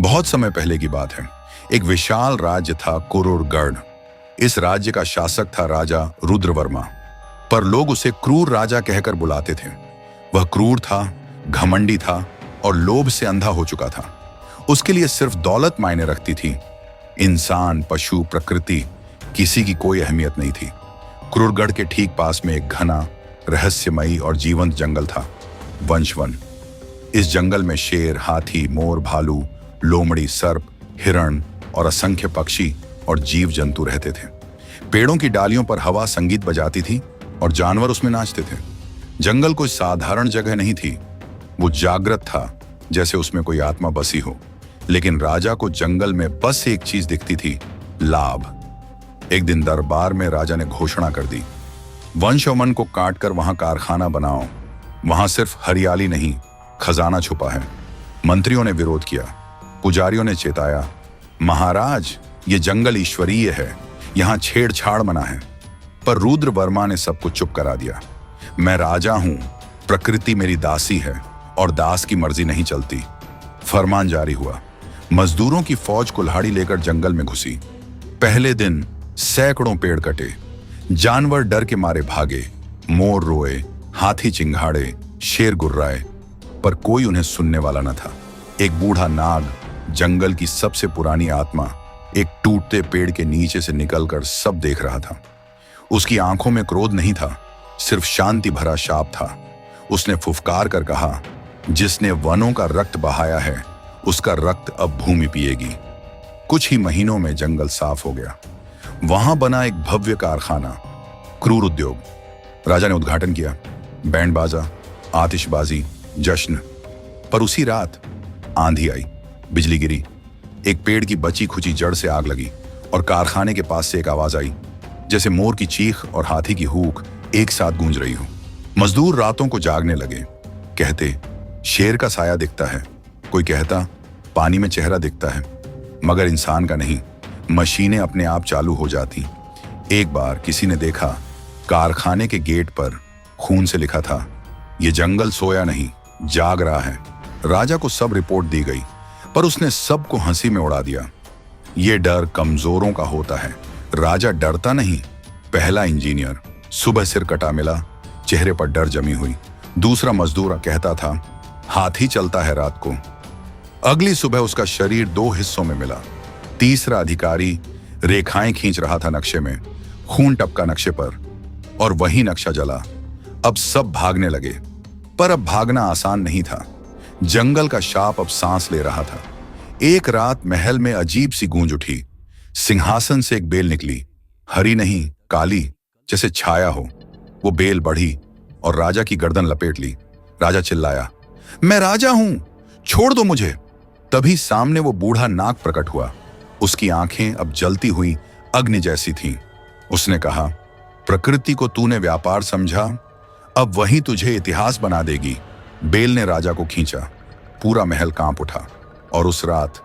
बहुत समय पहले की बात है। एक विशाल राज्य था कुरुरगढ़। इस राज्य का शासक था राजा रुद्रवर्मा, पर लोग उसे क्रूर राजा कहकर बुलाते थे। वह क्रूर था, घमंडी था और लोभ से अंधा हो चुका था। उसके लिए सिर्फ दौलत मायने रखती थी। इंसान, पशु, प्रकृति, किसी की कोई अहमियत नहीं थी। क्रूरगढ़ के ठीक पास में एक घना, रहस्यमयी और जीवंत जंगल था, वंशवन। इस जंगल में शेर, हाथी, मोर, भालू, लोमड़ी, सर्प, हिरण और असंख्य पक्षी और जीव जंतु रहते थे। पेड़ों की डालियों पर हवा संगीत बजाती थी और जानवर उसमें नाचते थे। जंगल कोई साधारण जगह नहीं थी। वो जागृत था, जैसे उसमें कोई आत्मा बसी हो। लेकिन राजा को जंगल में बस एक चीज दिखती थी, लाभ। एक दिन दरबार में राजा ने घोषणा कर दी, वंश और मन को काटकर वहां कारखाना बनाओ। वहां सिर्फ हरियाली नहीं, खजाना छुपा है। मंत्रियों ने विरोध किया, पुजारियों ने चेताया, महाराज, ये जंगल ईश्वरीय है, यहां छेड़छाड़ मना है। पर रुद्रवर्मा ने सबको चुप करा दिया। मैं राजा हूं, प्रकृति मेरी दासी है और दास की मर्जी नहीं चलती। फरमान जारी हुआ। मजदूरों की फौज कुल्हाड़ी लेकर जंगल में घुसी। पहले दिन सैकड़ों पेड़ कटे, जानवर डर के मारे भागे, मोर रोए, हाथी चिंघाड़े, शेर गुर्राए, पर कोई उन्हें सुनने वाला न था। एक बूढ़ा नाग, जंगल की सबसे पुरानी आत्मा, एक टूटते पेड़ के नीचे से निकलकर सब देख रहा था। उसकी आंखों में क्रोध नहीं था, सिर्फ शांति भरा शाप था। उसने फुफकार कर कहा, जिसने वनों का रक्त बहाया है, उसका रक्त अब भूमि पिएगी। कुछ ही महीनों में जंगल साफ हो गया। वहां बना एक भव्य कारखाना, क्रूर उद्योग। राजा ने उद्घाटन किया, बैंड बाजा, आतिशबाजी, जश्न। पर उसी रात आंधी आई, बिजली गिरी, एक पेड़ की बची खुची जड़ से आग लगी और कारखाने के पास से एक आवाज आई, जैसे मोर की चीख और हाथी की हूक एक साथ गूंज रही हो। मजदूर रातों को जागने लगे। कहते, शेर का साया दिखता है। कोई कहता, पानी में चेहरा दिखता है। मगर इंसान का नहीं। मशीनें अपने आप चालू हो जाती। एक बार किसी ने देखा, कारखाने के गेट पर खून से लिखा था, यह जंगल सोया नहीं, जाग रहा है। राजा को सब रिपोर्ट दी गई, पर उसने सबको हंसी में उड़ा दिया। यह डर कमजोरों का होता है। राजा डरता नहीं। पहला इंजीनियर, सुबह सिर कटा मिला, चेहरे पर डर जमी हुई। दूसरा मजदूर कहता था, हाथी चलता है रात को। अगली सुबह उसका शरीर 2 हिस्सों में मिला। तीसरा अधिकारी रेखाएं खींच रहा था नक्शे में, खून टपका नक्शे पर, और वही नक्शा जला। अब सब भागने लगे, पर अब भागना आसान नहीं था। जंगल का शाप अब सांस ले रहा था। एक रात महल में अजीब सी गूंज उठी। सिंहासन से एक बेल निकली, हरी नहीं, काली, जैसे छाया हो। वो बेल बढ़ी और राजा की गर्दन लपेट ली। राजा चिल्लाया, मैं राजा हूं, छोड़ दो मुझे। तभी सामने वो बूढ़ा नाग प्रकट हुआ। उसकी आंखें अब जलती हुई अग्नि जैसी थीं। उसने कहा, प्रकृति को तूने व्यापार समझा, अब वही तुझे इतिहास बना देगी। बेल ने राजा को खींचा। पूरा महल कांप उठा और उस रात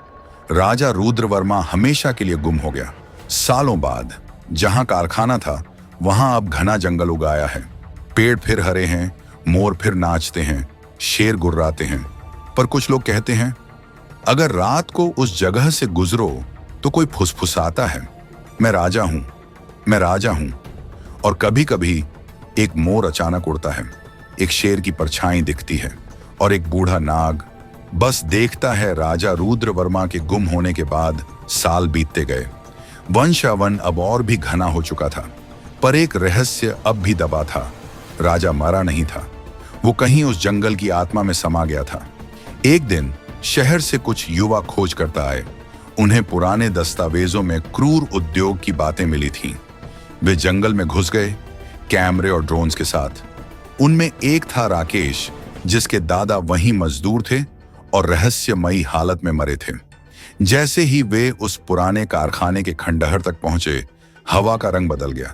राजा रुद्रवर्मा हमेशा के लिए गुम हो गया। सालों बाद जहां कारखाना था, वहां अब घना जंगल उगाया है। पेड़ फिर हरे हैं, मोर फिर नाचते हैं, शेर गुर्राते हैं। पर कुछ लोग कहते हैं, अगर रात को उस जगह से गुजरो तो कोई फुसफुसाता है, मैं राजा हूं, मैं राजा हूं। और कभी कभी एक मोर अचानक उड़ता है, एक शेर की परछाई दिखती है और एक बूढ़ा नाग बस देखता है। राजा रुद्रवर्मा के गुम होने के बाद साल बीतते गए। वंशावन अब और भी घना हो चुका था, पर एक रहस्य अब भी दबा था। राजा मरा नहीं था, वो कहीं उस जंगल की आत्मा में समा गया था। एक दिन शहर से कुछ युवा खोज करता आए। उन्हें पुराने दस्तावेजों में क्रूर उद्योग की बातें मिली थीं। वे जंगल में घुस गए, कैमरे और ड्रोन्स के साथ। उनमें एक था राकेश, जिसके दादा वहीं मजदूर थे और रहस्यमयी हालत में मरे थे। जैसे ही वे उस पुराने कारखाने के खंडहर तक पहुंचे, हवा का रंग बदल गया,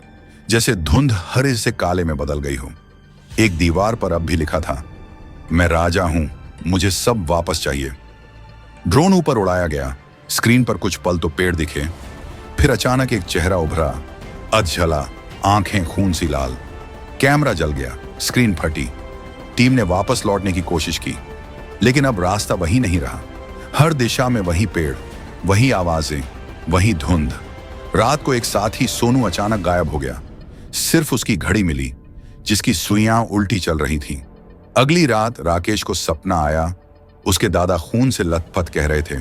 जैसे धुंध हरे से काले में बदल गई हो। एक दीवार पर अब भी लिखा था, मैं राजा हूं, मुझे सब वापस चाहिए। ड्रोन ऊपर उड़ाया गया। स्क्रीन पर कुछ पल तो पेड़ दिखे, फिर अचानक एक चेहरा उभरा, अधजला, आंखें खून सी लाल। कैमरा जल गया, स्क्रीन फटी। टीम ने वापस लौटने की कोशिश की, लेकिन अब रास्ता वही नहीं रहा। हर दिशा में वही पेड़, वही आवाजें, वही धुंध। रात को एक साथी सोनू अचानक गायब हो गया। सिर्फ उसकी घड़ी मिली जिसकी सुइयां उल्टी चल रही थीं। अगली रात राकेश को सपना आया। उसके दादा खून से लथपथ कह रहे थे,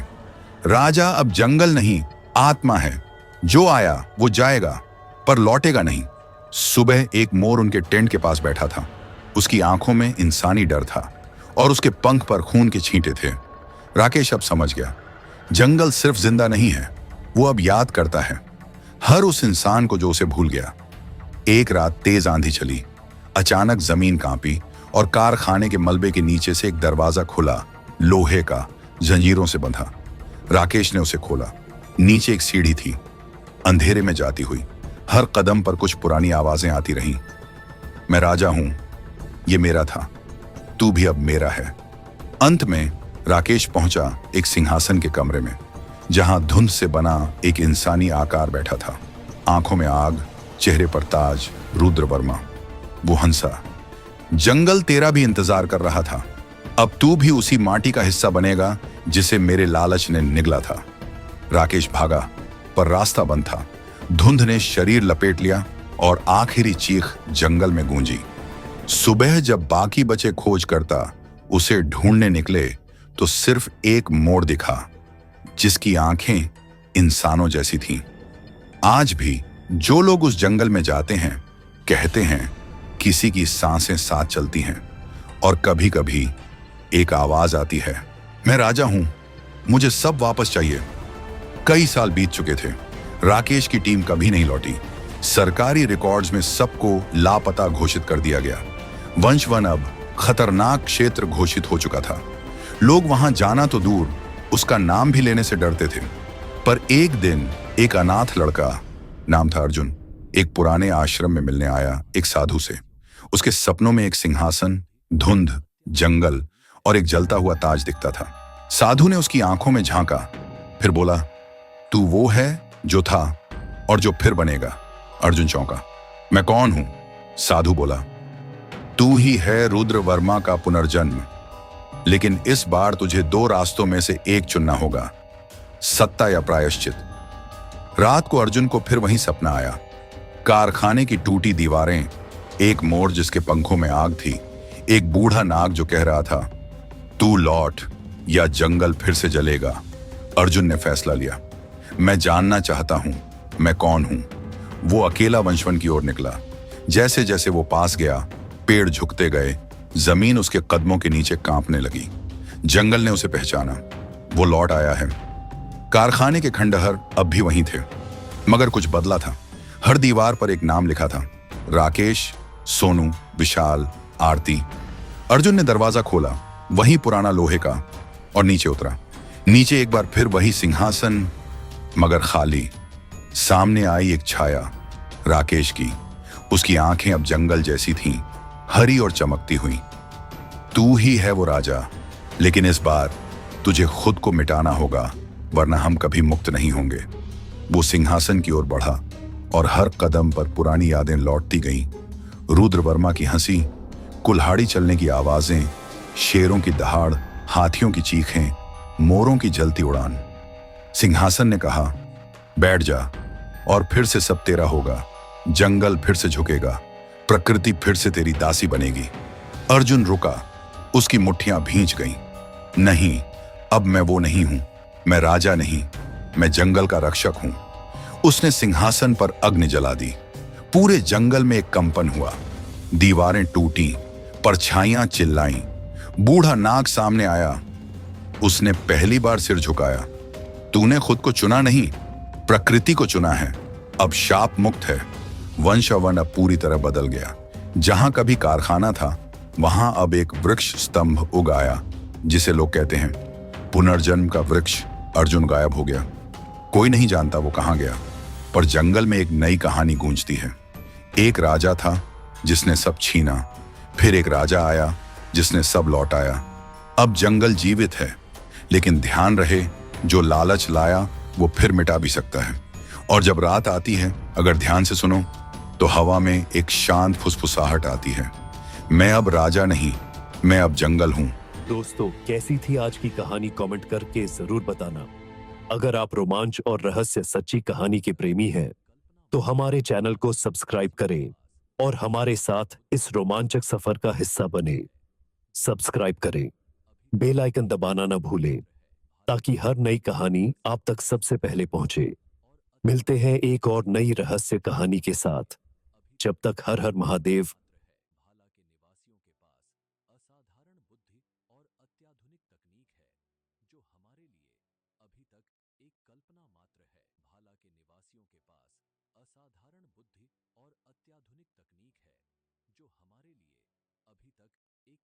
राजा अब जंगल नहीं, आत्मा है। जो आया वो जाएगा, पर लौटेगा नहीं। सुबह एक मोर उनके टेंट के पास बैठा था। उसकी आंखों में इंसानी डर था और उसके पंख पर खून के छींटे थे। राकेश अब समझ गया, जंगल सिर्फ जिंदा नहीं है, वो अब याद करता है हर उस इंसान को जो उसे भूल गया। एक रात तेज आंधी चली। अचानक जमीन कांपी और कारखाने के मलबे के नीचे से एक दरवाजा खुला, लोहे का, जंजीरों से बंधा। राकेश ने उसे खोला। नीचे एक सीढ़ी थी, अंधेरे में जाती हुई। हर कदम पर कुछ पुरानी आवाजें आती रहीं। मैं राजा हूं, ये मेरा था, तू भी अब मेरा है। अंत में राकेश पहुंचा एक सिंहासन के कमरे में, जहां धुंध से बना एक इंसानी आकार बैठा था। आंखों में आग, चेहरे पर ताज, रुद्र वर्मा। वो हंसा, जंगल तेरा भी इंतजार कर रहा था। अब तू भी उसी माटी का हिस्सा बनेगा जिसे मेरे लालच ने निगला था। राकेश भागा, पर रास्ता बंद था। धुंध ने शरीर लपेट लिया और आखिरी चीख जंगल में गूंजी। सुबह जब बाकी बचे खोज करता उसे ढूंढने निकले तो सिर्फ एक मोड़ दिखा, जिसकी आंखें इंसानों जैसी थीं। आज भी जो लोग उस जंगल में जाते हैं कहते हैं किसी की सांसें साथ चलती हैं और कभी कभी एक आवाज आती है, मैं राजा हूं, मुझे सब वापस चाहिए। कई साल बीत चुके थे। राकेश की टीम कभी नहीं लौटी। सरकारी रिकॉर्ड्स में सबको लापता घोषित कर दिया गया। वंशवन अब खतरनाक क्षेत्र घोषित हो चुका था। लोग वहां जाना तो दूर, उसका नाम भी लेने से डरते थे। पर एक दिन एक अनाथ लड़का, नाम था अर्जुन, एक पुराने आश्रम में मिलने आया एक साधु से। उसके सपनों में एक सिंहासन, धुंध, जंगल और एक जलता हुआ ताज दिखता था। साधु ने उसकी आंखों में झांका, फिर बोला, तू वो है जो था और जो फिर बनेगा। अर्जुन चौंका, मैं कौन हूं? साधु बोला, तू ही है रुद्र वर्मा का पुनर्जन्म, लेकिन इस बार तुझे दो रास्तों में से एक चुनना होगा, सत्ता या प्रायश्चित। रात को अर्जुन को फिर वही सपना आया। कारखाने की टूटी दीवारें, एक मोर जिसके पंखों में आग थी, एक बूढ़ा नाग जो कह रहा था, तू लौट या जंगल फिर से जलेगा। अर्जुन ने फैसला लिया, मैं जानना चाहता हूं मैं कौन हूं। वो अकेला वंशवन की ओर निकला। जैसे जैसे वो पास गया, पेड़ झुकते गए, जमीन उसके कदमों के नीचे कांपने लगी। जंगल ने उसे पहचाना, वो लौट आया है। कारखाने के खंडहर अब भी वहीं थे, मगर कुछ बदला था। हर दीवार पर एक नाम लिखा था, राकेश, सोनू, विशाल, आरती। अर्जुन ने दरवाजा खोला, वही पुराना लोहे का, और नीचे उतरा। नीचे एक बार फिर वही सिंहासन, मगर खाली। सामने आई एक छाया, राकेश की। उसकी आंखें अब जंगल जैसी थीं, हरी और चमकती हुई। तू ही है वो राजा, लेकिन इस बार तुझे खुद को मिटाना होगा, वरना हम कभी मुक्त नहीं होंगे। वो सिंहासन की ओर बढ़ा और हर कदम पर पुरानी यादें लौटती गईं। रुद्र वर्मा की हंसी, कुल्हाड़ी चलने की आवाजें, शेरों की दहाड़, हाथियों की चीखें, मोरों की जलती उड़ान। सिंहासन ने कहा, बैठ जा और फिर से सब तेरा होगा। जंगल फिर से झुकेगा, प्रकृति फिर से तेरी दासी बनेगी। अर्जुन रुका, उसकी मुट्ठियां भींच गईं। नहीं, अब मैं वो नहीं हूं। मैं राजा नहीं, मैं जंगल का रक्षक हूं। उसने सिंहासन पर अग्नि जला दी। पूरे जंगल में एक कंपन हुआ। दीवारें टूटी, परछाइयां चिल्लाईं। बूढ़ा नाग सामने आया। उसने पहली बार सिर झुकाया। तूने खुद को चुना नहीं, प्रकृति को चुना है। अब शाप मुक्त है। वंशावन अब पूरी तरह बदल गया। जहां कभी कारखाना था, वहां अब एक वृक्ष स्तंभ उग आया, जिसे लोग कहते हैं पुनर्जन्म का वृक्ष। अर्जुन गायब हो गया। कोई नहीं जानता वो कहां गया, पर जंगल में एक नई कहानी गूंजती है। एक राजा था जिसने सब छीना, फिर एक राजा आया जिसने सब लौटाया। अब जंगल जीवित है, लेकिन ध्यान रहे, जो लालच लाया वो फिर मिटा भी सकता है। और जब रात आती है, अगर ध्यान से सुनो, तो हवा में एक शांत फुसफुसाहट आती है, मैं अब राजा नहीं, मैं अब जंगल हूं। दोस्तों, कैसी थी आज की कहानी कमेंट करके जरूर बताना। अगर आप रोमांच और रहस्य सच्ची कहानी के प्रेमी हैं, तो हमारे चैनल को सब्सक्राइब करें और हमारे साथ इस रोमांचक सफर का हिस्सा बने। सब्सक्राइब करें, बेल आइकन दबाना ना भूलें, ताकि हर नई कहानी आप तक सबसे पहले पहुंचे। मिलते हैं एक और नई रहस्य कहानी के साथ। जब तक हर हर महादेव।